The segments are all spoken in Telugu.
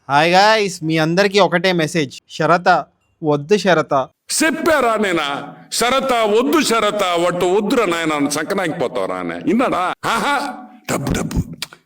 హాయ్ గాయ్స్, మీ అందరికీ ఒకటే మెసేజ్. షరత వద్దు షరత. చెప్పారా నేనా షరత వద్దు షరత వట్టు వద్దురా నాయన సంకనాకిపోతావరా ఇన్నాడా డబ్బు డబ్బు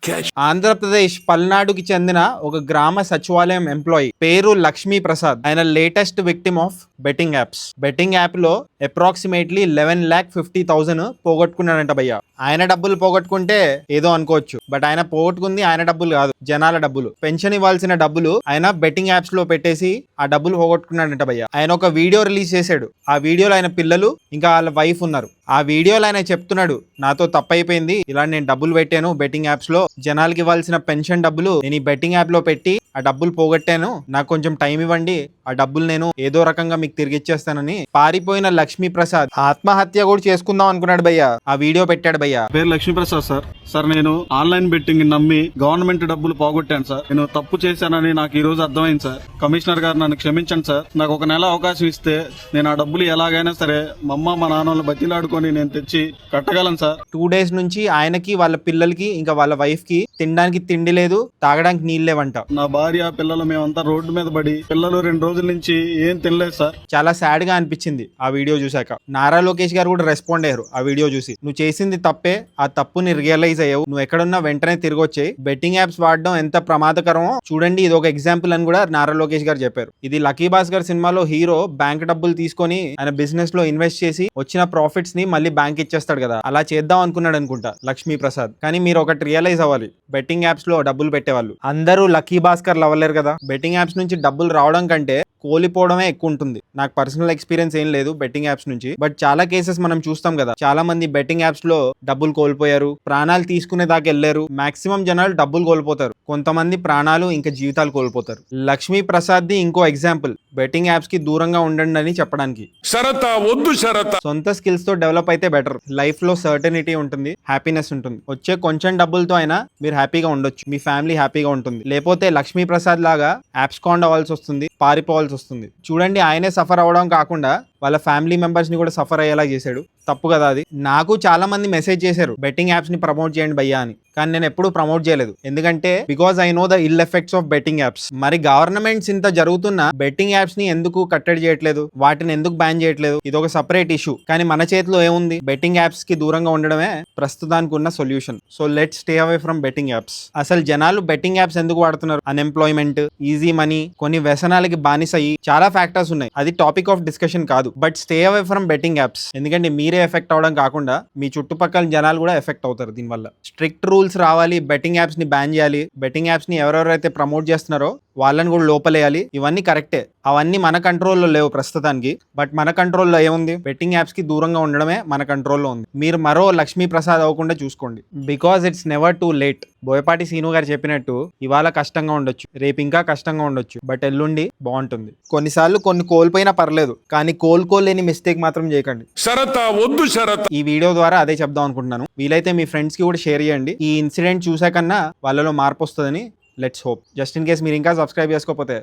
క్యాష్. ఆంధ్రప్రదేశ్ పల్నాడుకి చెందిన ఒక గ్రామ సచివాలయం ఎంప్లాయీ పేరు లక్ష్మీ ప్రసాద్. ఆయన latest victim of betting apps. Betting app లో అప్రాక్సిమేట్లీ 11,50,000 పోగొట్టుకున్నాడంట భయ్య. ఆయన డబ్బులు పోగొట్టుకుంటే ఏదో అనుకోవచ్చు, బట్ ఆయన పోగొట్టుకుంది ఆయన డబ్బులు కాదు, జనాల డబ్బులు. పెన్షన్ ఇవ్వాల్సిన డబ్బులు ఆయన బెట్టింగ్ యాప్స్ లో పెట్టేసి ఆ డబ్బులు పోగొట్టుకున్నాడంట భయ్య. ఆయన ఒక వీడియో రిలీజ్ చేశాడు. ఆ వీడియోలో ఆయన పిల్లలు ఇంకా వాళ్ళ వైఫ్ ఉన్నారు. ఆ వీడియోలో ఆయన చెప్తున్నాడు, నాతో తప్పైపోయింది, ఇలా నేను డబ్బులు పెట్టాను బెట్టింగ్ యాప్స్ లో, జనాలకి ఇవ్వాల్సిన పెన్షన్ డబ్బులు నేను ఈ బెట్టింగ్ యాప్ లో పెట్టి ఆ డబ్బులు పోగొట్టాను, నాకు కొంచెం టైం ఇవ్వండి, ఆ డబ్బులు నేను ఏదో రకంగా మీకు తిరిగి ఇచ్చేస్తానని పారిపోయిన లక్ష్మీ ప్రసాద్ ఆత్మహత్య కూడా చేసుకుందాం అనుకున్నాడు భయ్య. ఆ వీడియో పెట్టాడు భయ్య. పేరు లక్ష్మీ ప్రసాద్ సార్ నేను ఆన్లైన్ బెట్టింగ్ నమ్మి గవర్నమెంట్ డబ్బులు పోగొట్టాను సార్. నేను తప్పు చేశానని నాకు ఈ రోజు అర్థమైంది సార్. కమిషనర్ గారు నన్ను క్షమించండి సార్. నాకు ఒక నెల అవకాశం ఇస్తే నేను ఆ డబ్బులు ఎలాగైనా సరే మా అమ్మ మా నాన్నలు బతిలాడుకొని నేను తెచ్చి కట్టగలను సార్. 2 days నుంచి ఆయనకి, వాళ్ళ పిల్లలకి, ఇంకా వాళ్ళ వైఫ్ కి తినడానికి తిండి లేదు, తాగడానికి నీళ్ళు లేవంట. నా భార్య పిల్లలు మేమంతా రోడ్డు మీద పడి పిల్లలు 2 రోజుల నుంచి ఏం తినలేదు సార్. చాలా సాడ్ గా అనిపించింది ఆ వీడియో చూసాక. నారా లోకేష్ గారు కూడా రెస్పాండ్ అయ్యారు ఆ వీడియో చూసి. నువ్వు చేసింది తప్పే, ఆ తప్పుని రియలైజ్ అయ్యావు, నువ్వు ఎక్కడున్నా వెంటనే తిరిగి వచ్చాయి. బెట్టింగ్ యాప్స్ వాడడం ఎంత ప్రమాదకరమో చూడండి, ఇది ఒక ఎగ్జాంపుల్ అని కూడా నారా లోకేష్ గారు చెప్పారు. ఇది లక్కీ భాస్కర్ సినిమాలో హీరో బ్యాంక్ డబ్బులు తీసుకొని ఆయన బిజినెస్ లో ఇన్వెస్ట్ చేసి వచ్చిన ప్రాఫిట్స్ ని మళ్ళీ బ్యాంక్ ఇచ్చేస్తాడు కదా, అలా చేద్దాం అనుకున్నాడు అనుకుంటా లక్ష్మీ ప్రసాద్. కానీ మీరు ఒకటి రియలైజ్ అవ్వాలి, బెట్టింగ్ యాప్స్ లో డబ్బులు పెట్టేవాళ్ళు అందరూ లక్కీ భాస్కర్ అవ్వలేరు కదా. బెట్టింగ్ యాప్స్ నుంచి డబ్బులు రావడం కంటే కోల్పోవడమే ఎక్కువ ఉంటుంది. నాకు పర్సనల్ ఎక్స్పీరియన్స్ ఏం లేదు బెట్టింగ్ యాప్స్ నుంచి, బట్ చాలా కేసెస్ మనం చూస్తాం కదా. చాలా మంది బెట్టింగ్ యాప్స్ లో డబ్బులు కోల్పోయారు, ప్రాణాలు తీసుకునే దాకా వెళ్ళారు. మాక్సిమం జనాలు డబ్బులు కోల్పోతారు, కొంతమంది ప్రాణాలు ఇంకా జీవితాలు కోల్పోతారు. లక్ష్మీ ప్రసాద్ ది ఇంకో ఎగ్జాంపుల్, బెట్టింగ్ యాప్స్ కి దూరంగా ఉండండి అని చెప్పడానికి. షరత వద్దు షరత. సొంత స్కిల్స్ తో డెవలప్ అయితే బెటర్. లైఫ్ లో సర్టనిటీ ఉంటుంది, హ్యాపీనెస్ ఉంటుంది. వచ్చే కొంచెం డబ్బులతో అయినా మీరు హ్యాపీగా ఉండొచ్చు, మీ ఫ్యామిలీ హ్యాపీగా ఉంటుంది. లేకపోతే లక్ష్మీ ప్రసాద్ లాగా యాప్స్ కాండ్ అవ్వాల్సి వస్తుంది, పారిపోవాల్సి వస్తుంది. చూడండి, ఆయనే సఫర్ అవ్వడం కాకుండా వాళ్ళ ఫ్యామిలీ మెంబర్స్ ని కూడా సఫర్ అయ్యేలా చేశాడు. తప్పు కదా అది. నాకు చాలా మంది మెసేజ్ చేశారు బెట్టింగ్ యాప్స్ ని ప్రమోట్ చేయండి భయ్యా అని, కానీ నేను ఎప్పుడు ప్రమోట్ చేయలేదు. ఎందుకంటే because I know the ill effects of betting apps. మరి గవర్నమెంట్స్ ఇంత జరుగుతున్నా బెట్టింగ్ యాప్స్ ని ఎందుకు కట్టడి చేయట్లేదు, వాటిని ఎందుకు బ్యాన్ చేయట్లేదు, ఇది ఒక సపరేట్ ఇష్యూ. కానీ మన చేతిలో ఏముంది, బెట్టింగ్ యాప్స్ కి దూరంగా ఉండడమే ప్రస్తుతానికి ఉన్న solution. So let's stay away from betting apps. అసలు జనాలు బెట్టింగ్ యాప్స్ ఎందుకు వాడుతున్నారు? అన్ఎంప్లాయ్మెంట్, ఈజీ మనీ, కొన్ని వ్యసనాలకి బానిసయ్యి, చాలా ఫ్యాక్టర్స్ ఉన్నాయి. అది టాపిక్ ఆఫ్ డిస్కషన్ కాదు. But stay away from betting apps. ఎందుకంటే మీరే ఎఫెక్ట్ అవడం కాకుండా మీ చుట్టుపక్కల జనాలు కూడా ఎఫెక్ట్ అవుతారు దీనివల్ల. స్ట్రిక్ట్ రూల్స్ రావాలి, బెట్టింగ్ యాప్స్ ని బ్యాన్ చేయాలి, బెట్టింగ్ యాప్స్ ని ఎవరెవరైతే ప్రమోట్ చేస్తున్నారో వాళ్ళని కూడా లోపలేయాలి. ఇవన్నీ కరెక్టే, అవన్నీ మన కంట్రోల్లో లేవు ప్రస్తుతానికి. బట్ మన కంట్రోల్లో ఏముంది, బెట్టింగ్ యాప్స్ కి దూరంగా ఉండడమే మన కంట్రోల్లో ఉంది. మీరు మరో లక్ష్మీ ప్రసాద్ అవ్వకుండా చూసుకోండి. Because it's never too late. Boyapati Seenu గారు చెప్పినట్టు ఇవాళ కష్టంగా ఉండొచ్చు, రేపు ఇంకా కష్టంగా ఉండొచ్చు, బట్ ఎల్లుండి బాగుంటుంది. కొన్నిసార్లు కొన్ని కోల్పోయినా పర్లేదు, కానీ కోలుకోలేని మిస్టేక్ మాత్రం చేయకండి. షరత వద్దు షరత. ఈ వీడియో ద్వారా అదే చెప్దాం అనుకుంటున్నాను. వీలైతే మీ ఫ్రెండ్స్ కి కూడా షేర్ చేయండి. ఈ ఇన్సిడెంట్ చూసాకన్నా వాళ్ళలో మార్పు వస్తుందని let's hope. Just in case మీరు ఇంకా సబ్స్క్రైబ్ చేసుకోకపోతే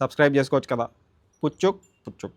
సబ్స్క్రైబ్ చేసుకోవచ్చు కదా. పుచ్చుక్ పుచ్చుక్.